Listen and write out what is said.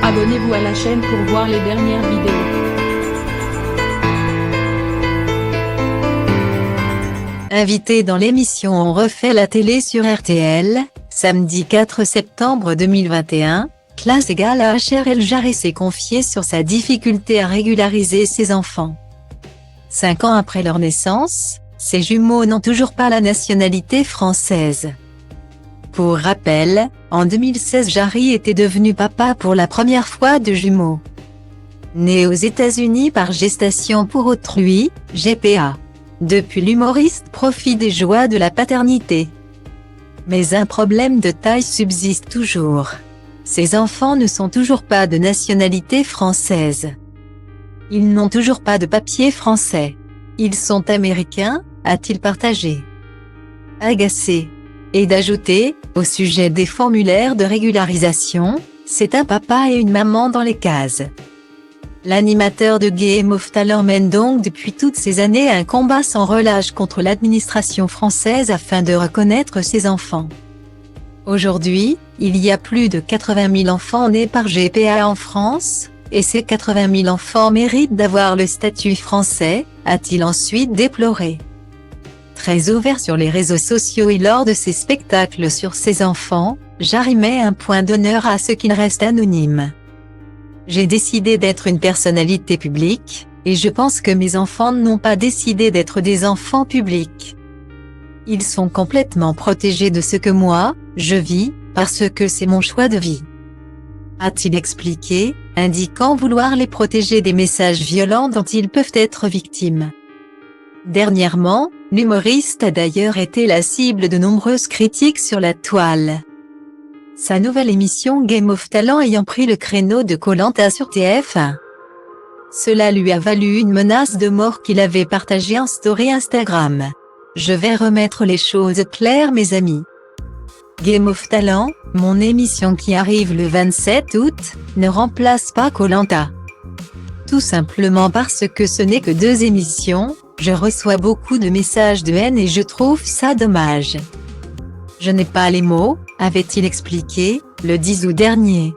Abonnez-vous à la chaîne pour voir les dernières vidéos. Invité dans l'émission On refait la télé sur RTL, samedi 4 septembre 2021, classe égale à HR El Jarret s'est confié sur sa difficulté à régulariser ses enfants. 5 ans après leur naissance, ces jumeaux n'ont toujours pas la nationalité française. Pour rappel, en 2016 Jarry était devenu papa pour la première fois de jumeaux. Né aux États-Unis par gestation pour autrui, GPA. Depuis l'humoriste profite des joies de la paternité. Mais un problème de taille subsiste toujours. Ces enfants ne sont toujours pas de nationalité française. Ils n'ont toujours pas de papier français. Ils sont américains, a-t-il partagé. Agacé. Et d'ajouter, au sujet des formulaires de régularisation, c'est un papa et une maman dans les cases. L'animateur de Game of Talent mène donc depuis toutes ces années un combat sans relâche contre l'administration française afin de reconnaître ses enfants. Aujourd'hui, il y a plus de 80 000 enfants nés par GPA en France, et ces 80 000 enfants méritent d'avoir le statut français, a-t-il ensuite déploré. Très ouvert sur les réseaux sociaux et lors de ses spectacles sur ses enfants, Jarry met un point d'honneur à ce qu'il reste anonyme. J'ai décidé d'être une personnalité publique, et je pense que mes enfants n'ont pas décidé d'être des enfants publics. Ils sont complètement protégés de ce que moi, je vis, parce que c'est mon choix de vie. A-t-il expliqué, indiquant vouloir les protéger des messages violents dont ils peuvent être victimes. Dernièrement, l'humoriste a d'ailleurs été la cible de nombreuses critiques sur la toile. Sa nouvelle émission Game of Talent ayant pris le créneau de Koh-Lanta sur TF1. Cela lui a valu une menace de mort qu'il avait partagée en story Instagram. Je vais remettre les choses claires mes amis. Game of Talent, mon émission qui arrive le 27 août, ne remplace pas Koh-Lanta. Tout simplement parce que ce n'est que 2 émissions, je reçois beaucoup de messages de haine et je trouve ça dommage. Je n'ai pas les mots, avait-il expliqué, le 10 août dernier.